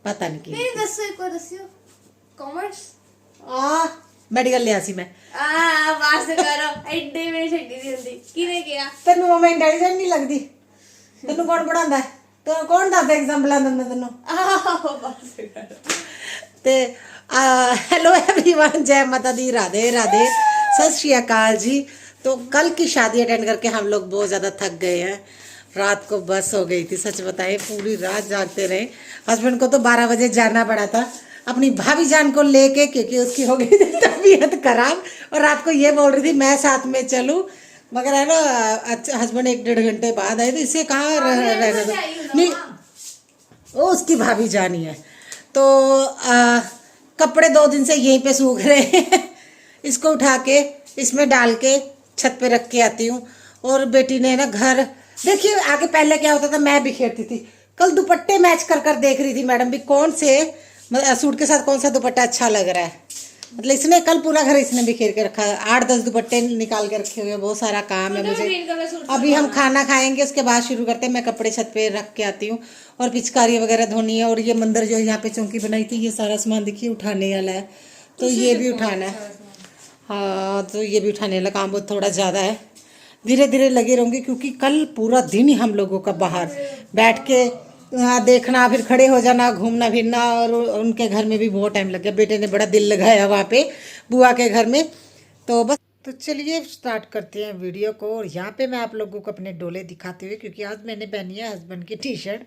पता नहीं की मेरी दसो एक बार दसियो कॉमर्स मेडिकल लिया सी मैं बस करो एडे मेरी छड्डी दी हुंदी किने किया तेन मम्मा इंटेलिजेंट नहीं लगती तेन कौन पढ़ांदा है तो कौन दसदा एग्जाम्पल दिंदा तेन बस करो ते हेलो एवरीवन, जय माता दी, राधे राधे, सत श्री अकाल जी। तो कल की शादी अटेंड करके हम लोग बहुत ज़्यादा थक गए हैं। रात को बस हो गई थी, सच बताए पूरी रात जागते रहे। हस्बैंड को तो 12 बजे जाना पड़ा था अपनी भाभी जान को लेके, क्योंकि उसकी हो गई थी तबीयत खराब और रात को ये बोल रही थी मैं साथ में चलूँ, मगर है ना अच्छा हस्बैंड 1-1.5 घंटे बाद आए तो इसे कहाँ रहना था नहीं, वो उसकी भाभी जानी है। तो कपड़े 2 दिन से यहीं पे सूख रहे हैं इसको उठा के इसमें डाल के छत पे रख के आती हूँ। और बेटी ने ना घर देखिए, आगे पहले क्या होता था मैं बिखेरती थी, कल दुपट्टे मैच कर कर देख रही थी मैडम भी कौन से सूट के साथ कौन सा दुपट्टा अच्छा लग रहा है। मतलब इसने कल पूरा घर इसने बिखेर के रखा है, 8-10 दुपट्टे निकाल के रखे हुए, बहुत सारा काम है मुझे। अभी हम खाना खाएंगे उसके बाद शुरू करते हैं। मैं कपड़े छत पे रख के आती हूँ और पिचकारी वगैरह धोनी है। और ये मंदिर जो यहाँ पे चौकी बनाई थी, ये सारा सामान देखिए उठाने वाला है, तो ये भी उठाना है। हाँ, तो ये भी उठाने वाला काम बहुत थोड़ा ज़्यादा है, धीरे धीरे लगे रहूँगी क्योंकि कल पूरा दिन ही हम लोगों का बाहर बैठ के देखना, फिर खड़े हो जाना, घूमना फिरना, और उनके घर में भी बहुत टाइम लग गया। बेटे ने बड़ा दिल लगाया वहाँ पे बुआ के घर में। तो बस, तो चलिए स्टार्ट करते हैं वीडियो को। और यहाँ पे मैं आप लोगों को अपने डोले दिखाते हुए, क्योंकि आज मैंने पहनी है हस्बैंड की टी शर्ट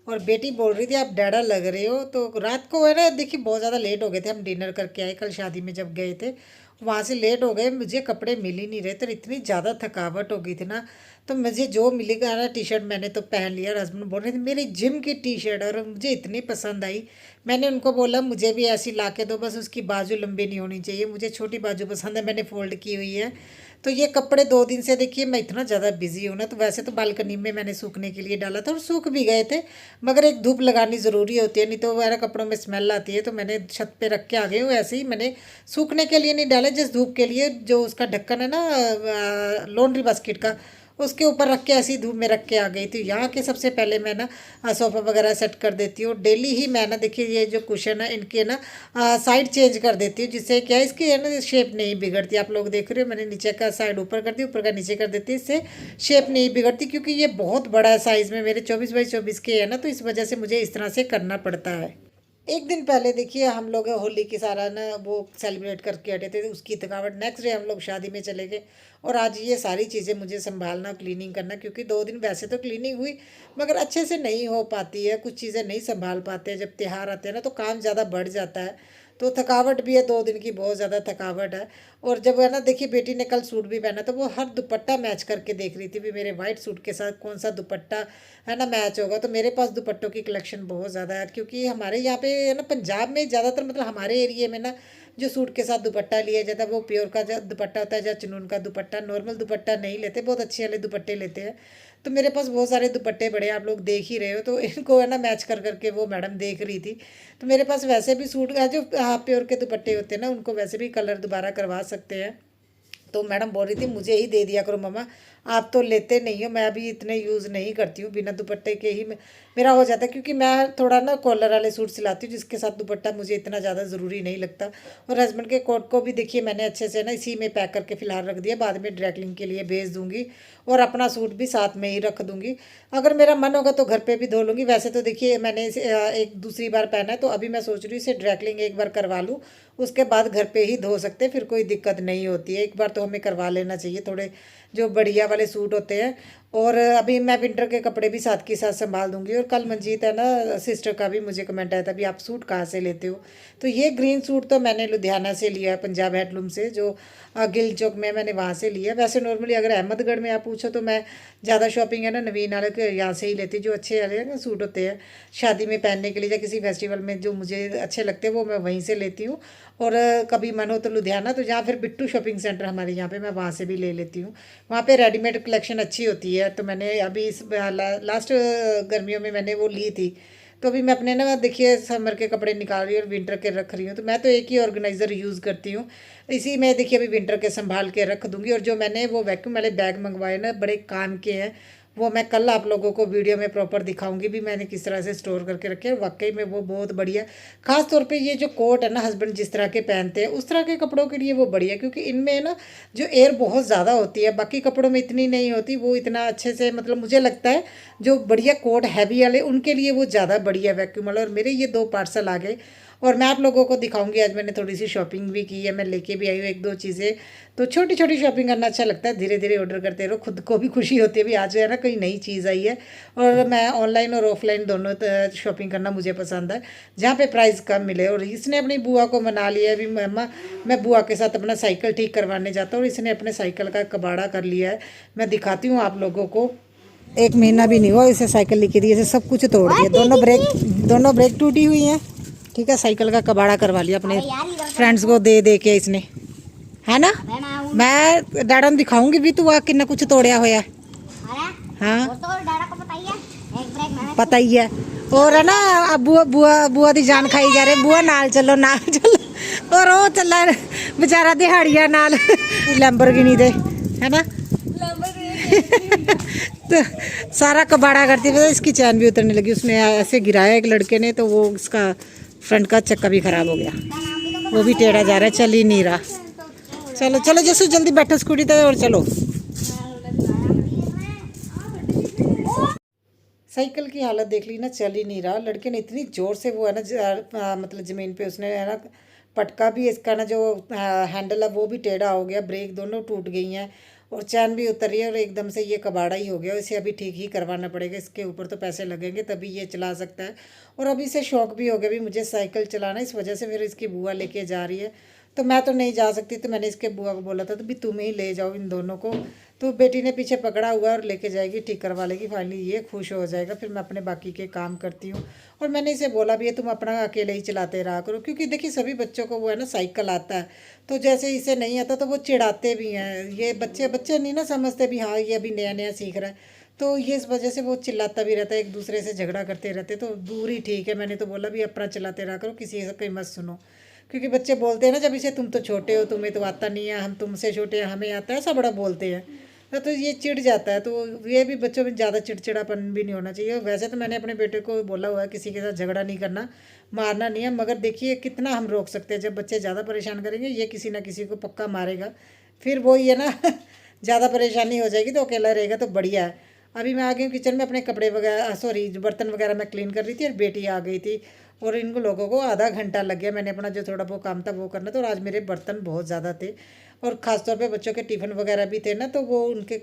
और बेटी बोल रही थी आप डैडा लग रहे हो। तो रात को है ना देखिए बहुत ज़्यादा लेट हो गए थे, हम डिनर करके आए कल शादी में जब गए थे, वहाँ से लेट हो गए, मुझे कपड़े मिल ही नहीं रहे। तो इतनी ज़्यादा थकावट हो गई थी ना, तो मुझे जो मिलेगा ना टी शर्ट मैंने तो पहन लिया। हस्बैंड बोल रहे थे मेरी जिम की टी शर्ट, और मुझे इतनी पसंद आई, मैंने उनको बोला मुझे भी ऐसी ला के दो, बस उसकी बाजू लंबी नहीं होनी चाहिए, मुझे छोटी बाजू पसंद है, मैंने फोल्ड की हुई है। तो ये कपड़े 2 दिन से देखिए मैं इतना ज़्यादा बिजी हूँ ना, तो वैसे तो बालकनी में मैंने सूखने के लिए डाला था और सूख भी गए थे, मगर एक धूप लगानी ज़रूरी होती है, नहीं तो वह कपड़ों में स्मेल आती है। तो मैंने छत पे रख के आ गई हूँ, ऐसे ही मैंने सूखने के लिए नहीं डाले, जिस धूप के लिए जो उसका ढक्कन है ना लॉन्ड्री बास्केट का, उसके ऊपर रख के ऐसी धूप में रख के आ गई थी। यहाँ के सबसे पहले मैं ना सोफ़ा वगैरह सेट कर देती हूँ डेली ही। मैं ना देखिए ये जो कुशन है इनके ना साइड चेंज कर देती हूँ, जिससे क्या है इसकी है ना शेप नहीं बिगड़ती। आप लोग देख रहे हो मैंने नीचे का साइड ऊपर कर दी, ऊपर का नीचे कर देती, इससे शेप नहीं बिगड़ती, क्योंकि ये बहुत बड़ा है साइज़ में, मेरे 24x24 के है ना, तो इस वजह से मुझे इस तरह से करना पड़ता है। एक दिन पहले देखिए हम लोग होली की सारा ना वो सेलिब्रेट करके हटे थे, उसकी थकावट, नेक्स्ट डे हम लोग शादी में चले गए। और आज ये सारी चीज़ें मुझे संभालना, क्लीनिंग करना, क्योंकि 2 दिन वैसे तो क्लीनिंग हुई मगर अच्छे से नहीं हो पाती है, कुछ चीज़ें नहीं संभाल पाते हैं। जब त्यौहार आते हैं ना तो काम ज़्यादा बढ़ जाता है, तो थकावट भी है, 2 दिन की बहुत ज़्यादा थकावट है। और जब है ना देखिए बेटी ने कल सूट भी पहना, तो वो हर दुपट्टा मैच करके देख रही थी भी मेरे वाइट सूट के साथ कौन सा दुपट्टा है ना मैच होगा। तो मेरे पास दुपट्टों की कलेक्शन बहुत ज़्यादा है, क्योंकि हमारे यहाँ पे है ना पंजाब में ज़्यादातर, मतलब हमारे एरिए में ना जो सूट के साथ दुपट्टा लिया जाता है वो प्योर का जो दुपट्टा होता है, या चुनून का दुपट्टा, नॉर्मल दुपट्टा नहीं लेते, बहुत अच्छे वाले दुपट्टे लेते हैं। तो मेरे पास बहुत सारे दुपट्टे बड़े आप लोग देख ही रहे हो, तो इनको है ना मैच कर करके वो मैडम देख रही थी। तो मेरे पास वैसे भी सूट जो प्योर के दुपट्टे होते हैं ना, उनको वैसे भी कलर दोबारा करवा सकते हैं। तो मैडम बोल रही थी मुझे ही दे दिया करो मम्मा, आप तो लेते नहीं हो, मैं भी इतने यूज़ नहीं करती हूँ, बिना दुपट्टे के ही मेरा हो जाता है, क्योंकि मैं थोड़ा ना कॉलर वाले सूट सिलाती हूँ जिसके साथ दुपट्टा मुझे इतना ज़्यादा ज़रूरी नहीं लगता। और हस्बैंड के कोट को भी देखिए मैंने अच्छे से ना इसी में पैक करके फ़िलहाल रख दिया, बाद में ड्राई क्लीनिंग के लिए भेज दूँगी, और अपना सूट भी साथ में ही रख दूँगी। अगर मेरा मन होगा तो घर पर भी धो लूँगी। वैसे तो देखिए मैंने इसे एक दूसरी बार पहना है, तो अभी मैं सोच रही हूँ इसे ड्राई क्लीनिंग एक बार करवा लूँ, उसके बाद घर पे ही धो सकते हैं, फिर कोई दिक्कत नहीं होती है। एक बार तो हमें करवा लेना चाहिए, थोड़े जो बढ़िया वाले सूट होते हैं। और अभी मैं विंटर के कपड़े भी साथ के साथ संभाल दूंगी। और कल मंजीत है ना सिस्टर का भी मुझे कमेंट आया था भी आप सूट कहाँ से लेते हो। तो ये ग्रीन सूट तो मैंने लुधियाना से लिया है, पंजाब हैंडलूम से, जो गिल चौक में मैंने वहाँ से लिया। वैसे नॉर्मली अगर अहमदगढ़ में आप पूछो तो मैं ज़्यादा शॉपिंग है ना नवीन वाले के यहाँ से ही लेती, जो अच्छे वाले ना सूट होते हैं शादी में पहनने के लिए या किसी फेस्टिवल में जो मुझे अच्छे लगते हैं वो मैं वहीं से लेती हूँ। और कभी मन हो तो लुधियाना तो जहाँ फिर बिट्टू शॉपिंग सेंटर हमारे यहाँ पे मैं वहाँ से भी ले लेती हूँ। वहाँ पे रेडीमेड कलेक्शन अच्छी होती है। तो मैंने अभी इस लास्ट गर्मियों में मैंने वो ली थी। तो अभी मैं अपने ना देखिए समर के कपड़े निकाल रही हूँ और विंटर के रख रही हूँ। तो मैं तो एक ही ऑर्गेनाइज़र यूज़ करती हूँ, इसी में देखिए अभी विंटर के संभाल के रख दूँगी। और जो मैंने वो वैक्यूम वाले बैग मंगवाए ना बड़े काम के हैं, वो मैं कल आप लोगों को वीडियो में प्रॉपर दिखाऊंगी भी मैंने किस तरह से स्टोर करके रखे हैं। वाकई में वो बहुत बढ़िया। खास तौर पे ये जो कोट है ना हस्बैंड जिस तरह के पहनते हैं उस तरह के कपड़ों के लिए वो बढ़िया, क्योंकि इनमें ना जो एयर बहुत ज़्यादा होती है, बाकी कपड़ों में इतनी नहीं होती। वो इतना अच्छे से मतलब मुझे लगता है जो बढ़िया कोट हैवी वाले उनके लिए वो ज़्यादा बढ़िया वैक्यूम वाला। और मेरे ये 2 पार्सल आ गए और मैं आप लोगों को दिखाऊंगी। आज मैंने थोड़ी सी शॉपिंग भी की है, मैं लेके भी आई हूँ 1-2 चीज़ें। तो छोटी छोटी शॉपिंग करना अच्छा लगता है, धीरे धीरे ऑर्डर करते रहो, खुद को भी खुशी होती है भी आज जो है ना कोई नई चीज़ आई है। और मैं ऑनलाइन और ऑफलाइन दोनों शॉपिंग करना मुझे पसंद है, जहाँ पे प्राइस कम मिले। और इसने अपनी बुआ को मना लिया है भी मम्मा मैं बुआ के साथ अपना साइकिल ठीक करवाने जाता हूँ। और इसने अपने साइकिल का कबाड़ा कर लिया है, मैं दिखाती हूँ आप लोगों को। 1 महीना भी नहीं हुआ इसे साइकिल लेके दी, इसे सब कुछ तोड़ दिया, दोनों ब्रेक टूटी हुई हैं। ठीक है, साइकिल का कबाड़ा करवा लिया अपने फ्रेंड्स को दे दे के इसने, है ना। मैं डैडा ਨੂੰ दिखाऊंगी भी तू आ कितना कुछ तोड़िया होया। हाँ पता ही है। और है ना बुआ बुआ बुआ दी जान खाई जा रहे, बुआ नाल चलो नाल चलो। और वो चला बेचारा दिहाड़िया नाल लैम्बोर्गिनी दे, है ना। तो सारा कबाड़ा करती है। इसकी चैन भी उतरने लगी, उसने ऐसे गिराया एक लड़के ने तो वो उसका फ्रंट का चक्का भी खराब हो गया, वो भी टेढ़ा जा रहा है, चल ही नहीं रहा। चलो चलो जैसे जल्दी बैठो स्कूटी पे और चलो। साइकिल की हालत देख ली ना, चल ही नहीं रहा। लड़के ने इतनी ज़ोर से वो है ना मतलब ज़मीन पे उसने है ना पटका भी, इसका ना जो हैंडल है वो भी टेढ़ा हो गया, ब्रेक दोनों टूट गई हैं और चैन भी उतर रही है। और एकदम से ये कबाड़ा ही हो गया, इसे अभी ठीक ही करवाना पड़ेगा। इसके ऊपर तो पैसे लगेंगे तभी ये चला सकता है। और अभी से शौक भी हो गया भी मुझे साइकिल चलाना, इस वजह से फिर इसकी बुआ लेके जा रही है। तो मैं तो नहीं जा सकती, तो मैंने इसके बुआ को बोला था तो भी तुम ही ले जाओ इन दोनों को। तो बेटी ने पीछे पकड़ा हुआ है और लेके जाएगी, ठीक करवा लेगी, फाइनली ये खुश हो जाएगा। फिर मैं अपने बाकी के काम करती हूँ। और मैंने इसे बोला भी है तुम अपना अकेले ही चलाते रहा करो, क्योंकि देखिए सभी बच्चों को वो है ना साइकिल आता है। तो जैसे इसे नहीं आता तो वो चिढ़ाते भी हैं, ये बच्चे बच्चे नहीं ना समझते भी हाँ ये अभी नया नया सीख रहा है। तो ये इस वजह से वो चिल्लाता भी रहता है, एक दूसरे से झगड़ा करते रहते। तो दूर ही ठीक है, मैंने तो बोला भी अपना चलाते रहा करो, किसी से कोई मत सुनो। क्योंकि बच्चे बोलते हैं ना जब इसे तुम तो छोटे हो तुम्हें तो आता नहीं है, हम तुमसे छोटे हैं हमें आता है, ऐसा बड़ा बोलते हैं। तो ये चिढ़ जाता है। तो ये भी बच्चों में ज़्यादा चिड़चिड़ापन भी नहीं होना चाहिए। वैसे तो मैंने अपने बेटे को बोला हुआ है किसी के साथ झगड़ा नहीं करना, मारना नहीं है, मगर देखिए कितना हम रोक सकते हैं। जब बच्चे ज़्यादा परेशान करेंगे ये किसी ना किसी को पक्का मारेगा, फिर वही है ना ज़्यादा परेशानी हो जाएगी तो अकेला रहेगा तो बढ़िया है। अभी मैं आ गई हूँ किचन में, अपने कपड़े वगैरह सॉरी बर्तन वगैरह मैं क्लीन कर रही थी और बेटी आ गई थी। और इन लोगों को आधा घंटा लग गया, मैंने अपना जो थोड़ा बहुत काम था वो करना था। और आज मेरे बर्तन बहुत ज़्यादा थे और ख़ासतौर पे बच्चों के टिफ़िन वगैरह भी थे ना, तो वो उनके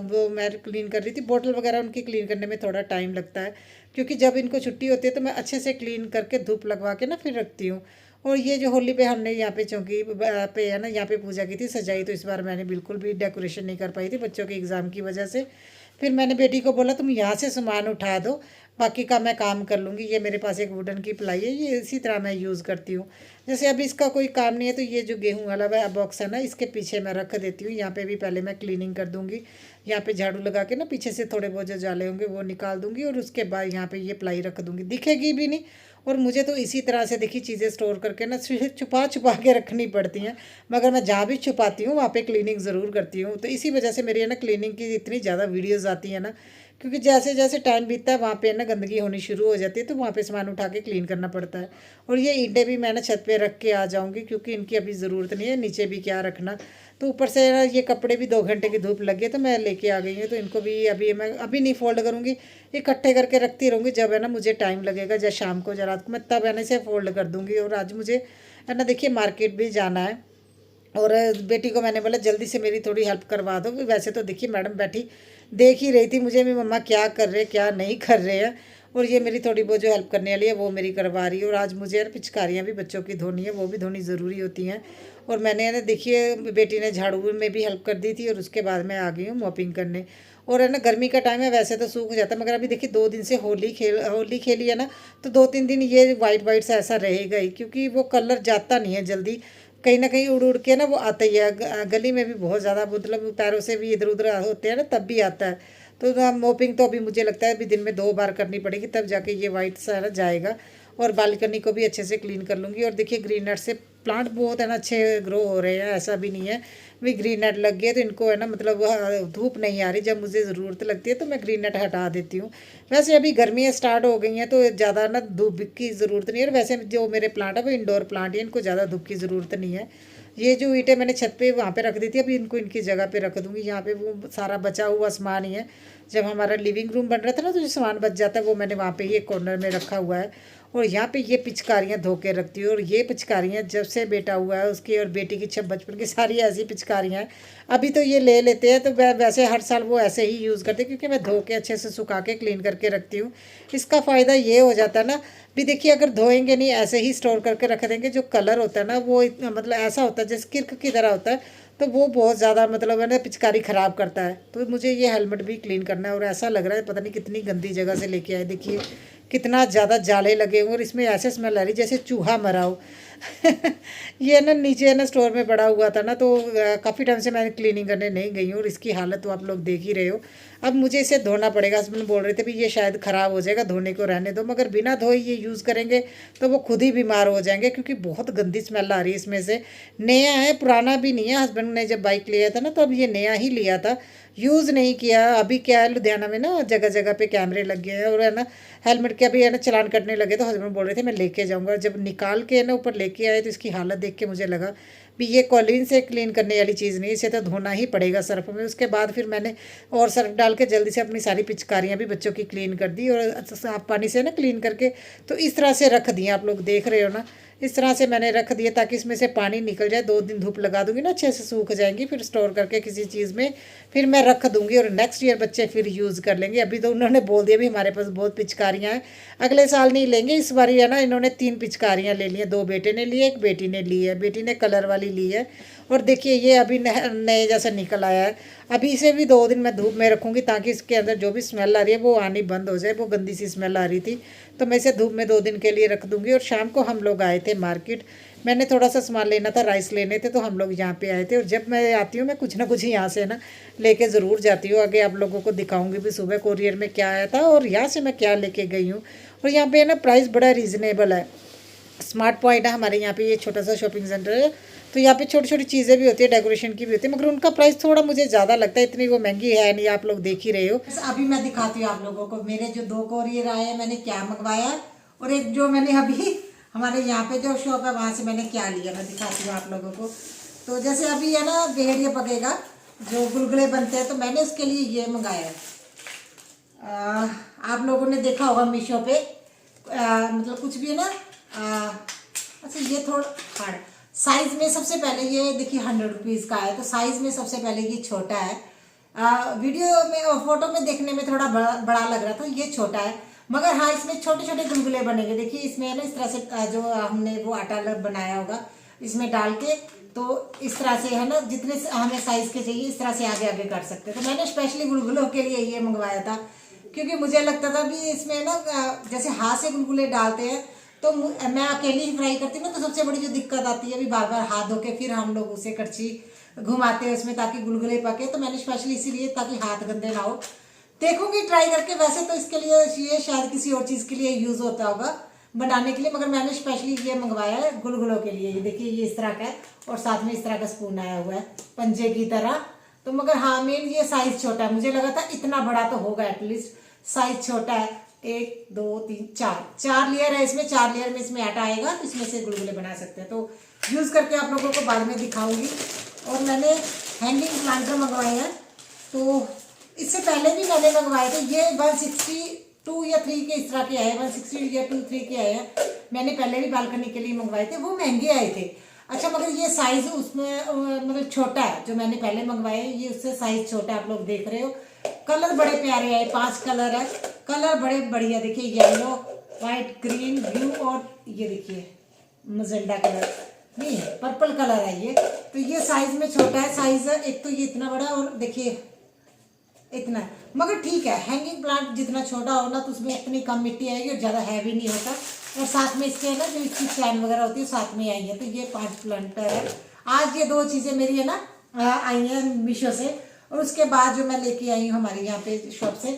वो मैं क्लीन कर रही थी। बोतल वगैरह उनकी क्लीन करने में थोड़ा टाइम लगता है, क्योंकि जब इनको छुट्टी होती है तो मैं अच्छे से क्लीन करके धूप लगवा के ना फिर रखती हूँ। और ये जो होली पे हमने यहाँ पे चौकी पे है ना यहाँ पे पूजा की थी सजाई, तो इस बार मैंने बिल्कुल भी डेकोरेशन नहीं कर पाई थी बच्चों के एग्ज़ाम की वजह से। फिर मैंने बेटी को बोला तुम यहाँ से सामान उठा दो, बाकी का मैं काम कर लूँगी। ये मेरे पास एक वुडन की प्लाई है, ये इसी तरह मैं यूज़ करती हूँ। जैसे अभी इसका कोई काम नहीं है तो ये जो गेहूं वाला बॉक्स है ना इसके पीछे मैं रख देती हूँ। यहाँ पे भी पहले मैं क्लीनिंग कर दूँगी, यहाँ पे झाड़ू लगा के ना पीछे से थोड़े बहुत जो जाले होंगे वो निकाल दूँगी। और उसके बाद यहाँ पे ये प्लाई रख दूँगी, दिखेगी भी नहीं। और मुझे तो इसी तरह से देखी चीज़ें स्टोर करके ना छुपा छुपा के रखनी पड़ती हैं, मगर मैं जहाँ भी छुपाती हूँ वहाँ पे क्लीनिंग ज़रूर करती हूँ। तो इसी वजह से मेरी है ना क्लीनिंग की इतनी ज़्यादा वीडियोज़ आती हैं ना, क्योंकि जैसे जैसे टाइम बीतता है वहाँ पे ना गंदगी होनी शुरू हो जाती है, तो वहाँ पे सामान उठा के क्लीन करना पड़ता है। और ये ईंटें भी मैं ना छत पे रख के आ जाऊँगी, क्योंकि इनकी अभी ज़रूरत नहीं है, नीचे भी क्या रखना। तो ऊपर से ना ये कपड़े भी 2 घंटे की धूप लग गई तो मैं लेके आ गई हूँ। तो इनको भी अभी मैं अभी नहीं फोल्ड करूँगी, इकट्ठे करके रखती रहूँगी। जब है ना मुझे टाइम लगेगा जब शाम को या रात को मैं तब है ना इसे फोल्ड कर दूँगी। और आज मुझे है ना देखिए मार्केट भी जाना है, और बेटी को मैंने बोला जल्दी से मेरी थोड़ी हेल्प करवा दो। वैसे तो देखिए मैडम बैठी देख ही रही थी मुझे भी, मम्मा क्या कर रहे क्या नहीं कर रहे हैं, और ये मेरी थोड़ी बहुत जो हेल्प करने वाली है वो मेरी करवा रही है। और आज मुझे यार पिचकारियाँ भी बच्चों की धोनी है, वो भी धोनी ज़रूरी होती हैं। और मैंने है ना देखिए बेटी ने झाड़ू में भी हेल्प कर दी थी, और उसके बाद मैं आ गई हूँ मॉपिंग करने। और है ना गर्मी का टाइम है, वैसे तो सूख जाता है, मगर अभी देखिए 2 दिन से होली खेली है ना, तो 2-3 दिन ये वाइट वाइट सा ऐसा रहेगा ही, क्योंकि वो कलर जाता नहीं है जल्दी, कहीं ना कहीं उड़ उड़ के ना वो आता ही है। गली में भी बहुत ज़्यादा मतलब पैरों से भी इधर उधर होते हैं ना, तब भी आता है। तो मोपिंग तो अभी मुझे लगता है अभी दिन में 2 बार करनी पड़ेगी, तब जाके ये वाइट सा है ना जाएगा। और बालकनी को भी अच्छे से क्लीन कर लूँगी। और देखिए ग्रीन नेट से प्लांट बहुत है ना अच्छे ग्रो हो रहे हैं, ऐसा भी नहीं है। भी ग्रीन नेट लग गया तो इनको है ना मतलब धूप नहीं आ रही, जब मुझे ज़रूरत लगती है तो मैं ग्रीन नेट हटा देती हूँ। वैसे अभी गर्मियाँ स्टार्ट हो गई हैं तो ज़्यादा ना धूप की ज़रूरत नहीं है। और वैसे जो मेरे प्लांट है वो इंडोर प्लांट है, इनको ज़्यादा धूप की ज़रूरत नहीं है। ये जो ईंटें मैंने छत पे वहाँ पे रख दी थी, अभी इनको इनकी जगह पे रख दूँगी। यहाँ पे वो सारा बचा हुआ सामान ही है, जब हमारा लिविंग रूम बन रहा था ना तो जो सामान बच जाता है वो मैंने वहाँ पे ही एक कॉर्नर में रखा हुआ है। और यहाँ पे ये पिचकारियाँ धो के रखती हूँ। और ये पिचकारियाँ जब से बेटा हुआ है उसकी और बेटी की छब बचपन की सारी ऐसी पिचकारियाँ हैं। अभी तो ये ले लेते हैं, तो वैसे हर साल वो ऐसे ही यूज़ करते हैं, क्योंकि मैं धो के अच्छे से सुखा के क्लीन करके रखती हूँ। इसका फ़ायदा ये हो जाता है ना, भी देखिए अगर धोएंगे नहीं ऐसे ही स्टोर करके रख देंगे, जो कलर होता है ना वो मतलब ऐसा होता है जैसे किर्क की तरह होता है, तो वो बहुत ज़्यादा मतलब है ना पिचकारी ख़राब करता है। तो मुझे ये हेलमेट भी क्लीन करना है। और ऐसा लग रहा है पता नहीं कितनी गंदी जगह से लेके आए, देखिए कितना ज़्यादा जाले लगे हुए और इसमें ऐसे स्मेल आ रही जैसे चूहा मरा हो। ये ना नीचे ना स्टोर में पड़ा हुआ था ना, तो काफ़ी टाइम से मैं क्लीनिंग करने नहीं गई हूँ। और इसकी हालत तो आप लोग देख ही रहे हो। अब मुझे इसे धोना पड़ेगा। हस्बैंड बोल रहे थे भी ये शायद ख़राब हो जाएगा, धोने को रहने दो, मगर बिना धोए ये यूज़ करेंगे तो वो खुद ही बीमार हो जाएंगे, क्योंकि बहुत गंदी स्मेल आ रही है इसमें से। नया है, पुराना भी नहीं है। हस्बैंड ने जब बाइक लिया था ना तो अब ये नया ही लिया था, यूज़ नहीं किया। अभी क्या है लुधियाना में ना जगह जगह पे कैमरे लग गए हैं, और है ना हेलमेट के अभी है ना चलान कटने लगे, तो हस्बैंड बोल रहे थे मैं लेके जाऊंगा। जब निकाल के है ना ऊपर लेके आए तो इसकी हालत देख के मुझे लगा भी ये कॉलिन से क्लीन करने वाली चीज़ नहीं, इसे तो धोना ही पड़ेगा सर्फ में। उसके बाद फिर मैंने और सर्फ डाल के जल्दी से अपनी सारी पिचकारियाँ भी बच्चों की क्लीन कर दी, और साफ पानी से ना क्लीन करके तो इस तरह से रख दिया। आप लोग देख रहे हो ना, इस तरह से मैंने रख दिया ताकि इसमें से पानी निकल जाए। 2 दिन धूप लगा दूंगी ना, अच्छे से सूख जाएंगी, फिर स्टोर करके किसी चीज़ में फिर मैं रख दूंगी, और नेक्स्ट ईयर बच्चे फिर यूज़ कर लेंगे। अभी तो उन्होंने बोल दिया भी हमारे पास बहुत पिचकारियाँ हैं, अगले साल नहीं लेंगे। इस बार है ना इन्होंने 3 पिचकारियाँ ले ली हैं, 2 बेटे ने ली है, 1 बेटी ने ली है। बेटी ने कलर वाली ली है। और देखिए ये अभी नए जैसा निकल आया है। अभी इसे भी 2 दिन मैं धूप में रखूँगी ताकि इसके अंदर जो भी स्मेल आ रही है वो आनी बंद हो जाए। वो गंदी सी स्मेल आ रही थी, तो मैं इसे धूप में 2 दिन के लिए रख दूँगी। और शाम को हम लोग आए थे मार्केट, मैंने थोड़ा सा सामान लेना था, राइस लेने थे, तो हम लोग यहाँ पे आए थे। और जब मैं आती हूँ मैं कुछ ना कुछ यहाँ से ना लेके ज़रूर जाती हूँ। आगे आप लोगों को दिखाऊंगी भी सुबह कोरियर में क्या आया था और यहाँ से मैं क्या लेके गई हूँ। और यहाँ पे ना प्राइस बड़ा रीज़नेबल है। स्मार्ट पॉइंट है हमारे यहाँ पे, ये छोटा सा शॉपिंग सेंटर है, तो यहाँ पे छोटी छोटी चीज़ें भी होती है, डेकोरेशन की भी होती है, मगर उनका प्राइस थोड़ा मुझे ज़्यादा लगता है। इतनी वो महंगी है नहीं, आप लोग देख ही रहे हो। अभी मैं दिखाती हूँ आप लोगों को मेरे जो 2 कोरियर आए हैं, मैंने क्या मंगवाया, और एक जो मैंने अभी हमारे यहाँ पे जो शॉप है वहाँ से मैंने क्या लिया, मैं दिखाती हूँ आप लोगों को। तो जैसे अभी है ना भेड़िया पकेगा जो गुलगुले बनते हैं, तो मैंने उसके लिए ये मंगाया है। आप लोगों ने देखा होगा मीशो पे, मतलब कुछ भी है ना। अच्छा ये थोड़ा हार्ड साइज में, सबसे पहले ये देखिए 100 रुपीज़ का है, तो साइज में सबसे पहले ये छोटा है। वीडियो में और फोटो में देखने में थोड़ा बड़ा लग रहा था, ये छोटा है, मगर हाँ इसमें छोटे छोटे गुलगुले बनेंगे। देखिए इसमें है ना इस तरह से जो हमने वो आटा बनाया होगा इसमें डाल के, तो इस तरह से है ना जितने हमें साइज के चाहिए इस तरह से आगे आगे कर सकते हैं। तो मैंने स्पेशली गुलगुलों के लिए ये मंगवाया था, क्योंकि मुझे लगता था भी इसमें ना जैसे हाथ से गुलगुले डालते हैं तो मैं अकेली ही फ्राई करती हूँ ना, तो सबसे बड़ी जो दिक्कत आती है अभी बार बार हाथ धो के फिर हम लोग उसे कड़छी घुमाते हैं उसमें ताकि गुलगुले पके। तो मैंने स्पेशली इसीलिए ताकि हाथ गंदे ना हो, देखूंगी ट्राई करके। वैसे तो इसके लिए ये शायद किसी और चीज़ के लिए यूज़ होता होगा बनाने के लिए, मगर मैंने स्पेशली ये मंगवाया है गुलगुलों के लिए। ये देखिए ये इस तरह का है और साथ में इस तरह का स्पून आया हुआ है पंजे की तरह। तो मगर हाँ मेन ये साइज छोटा है, मुझे लगा था इतना बड़ा तो होगा, एटलीस्ट साइज छोटा है। 1 2 3 4 लेयर है इसमें, 4 लेयर में इसमें आटा आएगा, तो इसमें से गुलगुले बना सकते हैं। तो यूज़ करके आप लोगों को बाद में दिखाऊंगी। और मैंने हैंगिंग प्लांटर मंगवाए हैं, तो इससे पहले भी मैंने मंगवाए थे। ये 162 या 3 के इस तरह के आए, 160 या 23 के आए हैं। मैंने पहले भी बालकनी के लिए मंगवाए थे, वो महंगे आए थे। अच्छा मगर ये साइज उसमें मतलब छोटा है, जो मैंने पहले मंगवाए ये उससे साइज छोटा है, आप लोग देख रहे हो। कलर बड़े प्यारे आए, 5 कलर है, कलर बड़े बढ़िया। देखिए येलो, व्हाइट, ग्रीन, ब्लू और ये देखिए मजेंडा कलर, नहीं पर्पल कलर है ये। तो ये साइज में छोटा है, साइज एक तो ये इतना बड़ा और देखिए इतना है। मगर ठीक है, हैंगिंग प्लांट जितना छोटा हो ना तो उसमें इतनी कम मिट्टी आएगी और ज़्यादा हैवी नहीं होता। और साथ में इसके ना जो इसकी चैन वगैरह होती है साथ में आई है। तो ये 5 प्लांटर है। आज ये 2 चीज़ें मेरी है ना आई हैं मीशो से। और उसके बाद जो मैं लेके आई हूँ हमारे यहाँ पे शॉप से,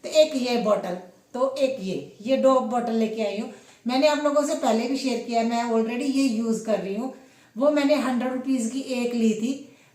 तो एक ये बॉटल, तो एक ये 2 बॉटल लेके आई हूँ। मैंने आप लोगों से पहले भी शेयर किया, मैं ऑलरेडी ये यूज़ कर रही हूँ। वो मैंने 100 रुपीज़ की एक ली थी,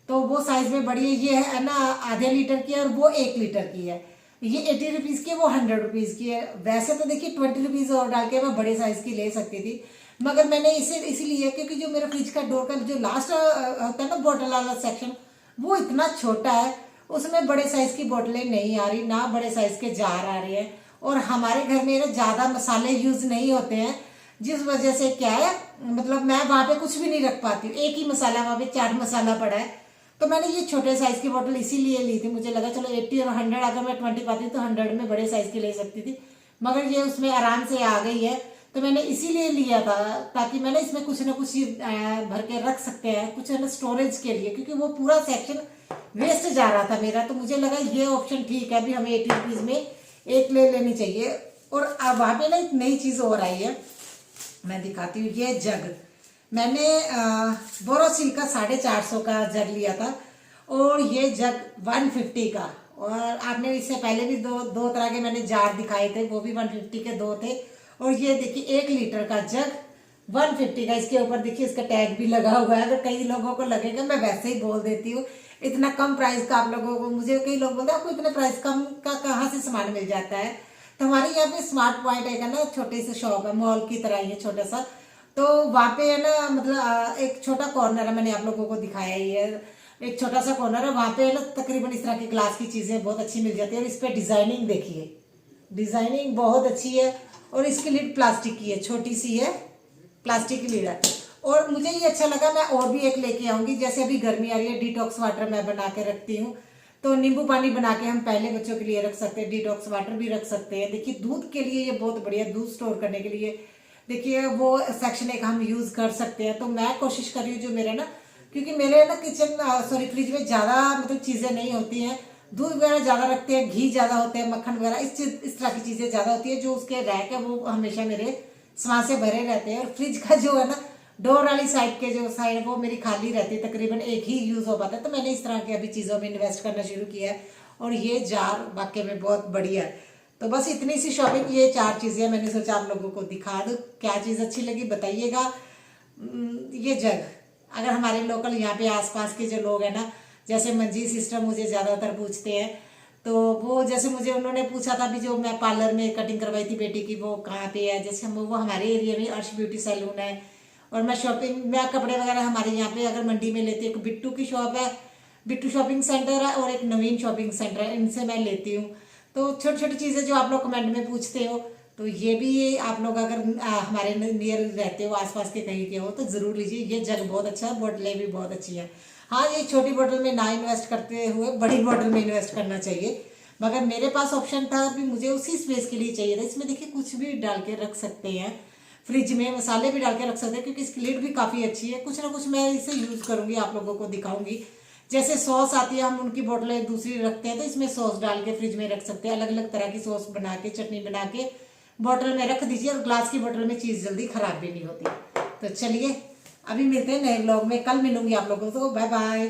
तो वो साइज में बड़ी है। ये है ना आधे लीटर की है और वो 1 लीटर की है। ये 80 रुपीज़ की है, वो 100 रुपीज़ की है। वैसे तो देखिए 20 रुपीज़ और डाल के मैं बड़े साइज़ की ले सकती थी, मगर मैंने इसे इसीलिए क्योंकि जो मेरा फ्रिज का डोर का जो लास्ट होता है ना बॉटल वाला सेक्शन, वो इतना छोटा है, उसमें बड़े साइज़ की बोतलें नहीं आ रही, ना बड़े साइज़ के जार आ रहे हैं। और हमारे घर में ना ज़्यादा मसाले यूज़ नहीं होते हैं, जिस वजह से क्या है मतलब मैं वहाँ पे कुछ भी नहीं रख पाती हूँ। एक ही मसाला, वहाँ पे चाट मसाला पड़ा है। तो मैंने ये छोटे साइज की बोतल इसीलिए ली थी। मुझे लगा चलो 80 और 100 अगर मैं 20 पाती तो 100 में बड़े साइज की ले सकती थी, मगर ये उसमें आराम से आ गई है। तो मैंने इसीलिए लिया था ताकि मैंने इसमें कुछ ना कुछ भर के रख सकते हैं, कुछ है ना स्टोरेज के लिए, क्योंकि वो पूरा सेक्शन वेस्ट जा रहा था मेरा। तो मुझे लगा ये ऑप्शन ठीक है, अभी हमें 80 रुपीज़ में एक ले लेनी चाहिए। और वहाँ पे ना एक नई चीज़ और आई है, मैं दिखाती हूँ। ये जग मैंने बोरोसिल का 450 का जग लिया था, और ये जग 150 का। और आपने इससे पहले भी दो तरह के मैंने जार दिखाए थे, वो भी 150 के 2 थे। और ये देखिए 1 लीटर का जग 150 का। इसके ऊपर देखिए इसका टैग भी लगा हुआ है। अगर कई लोगों को लगेगा, मैं वैसे ही बोल देती हूँ, इतना कम प्राइस का आप लोगों को, मुझे कई लोग बोलते हैं आपको इतने प्राइस कम का कहाँ से सामान मिल जाता है। तो हमारे यहाँ पे स्मार्ट पॉइंट है ना, छोटे से शॉप है, मॉल की तरह ही है छोटा सा। तो वहाँ पे है ना मतलब एक छोटा कॉर्नर है, मैंने आप लोगों को दिखाया ही है, एक छोटा सा कॉर्नर है। वहाँ पे है ना तकरीबन इस तरह की ग्लास की चीज़ें बहुत अच्छी मिल जाती है। और इस पर डिज़ाइनिंग देखिए, डिज़ाइनिंग बहुत अच्छी है। और इसकी लिड प्लास्टिक की है, छोटी सी है, प्लास्टिक की लिड है। और मुझे ये अच्छा लगा, मैं और भी एक लेके आऊँगी। जैसे अभी गर्मी आ रही है, डिटॉक्स वाटर मैं बना के रखती हूँ, तो नींबू पानी बना के हम पहले बच्चों के लिए रख सकते हैं, डिटॉक्स वाटर भी रख सकते हैं। देखिए दूध के लिए ये बहुत बढ़िया, दूध स्टोर करने के लिए देखिए वो सेक्शन एक हम यूज कर सकते हैं। तो मैं कोशिश कर रही हूँ जो मेरे ना, क्योंकि मेरे ना फ्रिज में ज़्यादा मतलब चीज़ें नहीं होती हैं, दूध वगैरह ज़्यादा रखते हैं, घी ज़्यादा होते हैं, मक्खन वगैरह इस तरह की चीज़ें ज़्यादा होती है। जो उसके रैक है वो हमेशा मेरे सामान से भरे रहते हैं। और फ्रिज का जो है ना डोर वाली साइड के जो साइड वो मेरी खाली रहती है, तकरीबन एक ही यूज़ हो पाता है। तो मैंने इस तरह की अभी चीज़ों में इन्वेस्ट करना शुरू किया है। और ये जार वाकई में बहुत बढ़िया है। तो बस इतनी सी शॉपिंग, ये 4 चीज़ें मैंने सोचा आप लोगों को दिखा दूँ। क्या चीज़ अच्छी लगी बताइएगा। ये जग अगर हमारे लोकल यहाँ पे आसपास के जो लोग हैं ना, जैसे मंजी सिस्टर मुझे ज़्यादातर पूछते हैं, तो वो जैसे मुझे उन्होंने पूछा था भी जो मैं पार्लर में कटिंग करवाई थी बेटी की, वो कहाँ पे है। जैसे हम वो हमारे एरिया में अर्श ब्यूटी सैलून है। और मैं कपड़े वगैरह हमारे यहाँ पे अगर मंडी में लेती हूँ, एक बिट्टू की शॉप है, बिट्टू शॉपिंग सेंटर है, और एक नवीन शॉपिंग सेंटर है, इनसे मैं लेती हूँ। तो छोटी छोटी चीज़ें जो आप लोग कमेंट में पूछते हो, तो ये भी आप लोग अगर हमारे नियर रहते हो, आसपास के कहीं के हो, तो ज़रूर लीजिए। ये जग बहुत अच्छा है, बोतलें भी बहुत अच्छी है। हाँ, ये छोटी बोतल में ना इन्वेस्ट करते हुए बड़ी बोतल में इन्वेस्ट करना चाहिए। मगर मेरे पास ऑप्शन था भी, मुझे उसी स्पेस के लिए चाहिए था। इसमें देखिए कुछ भी डाल के रख सकते हैं, फ्रिज में मसाले भी डाल के रख सकते हैं, क्योंकि इसकी लिड भी काफ़ी अच्छी है। कुछ ना कुछ मैं इसे यूज़ करूँगी, आप लोगों को दिखाऊंगी। जैसे सॉस आती है, हम उनकी बोतलें दूसरी रखते हैं, तो इसमें सॉस डाल के फ्रिज में रख सकते हैं। अलग अलग तरह की सॉस बना के, चटनी बना के बोतल में रख दीजिए। और ग्लास की बोतल में चीज़ जल्दी खराब भी नहीं होती। तो चलिए अभी मिलते हैं नए व्लॉग में, कल मिलूंगी आप लोगों को। Bye bye.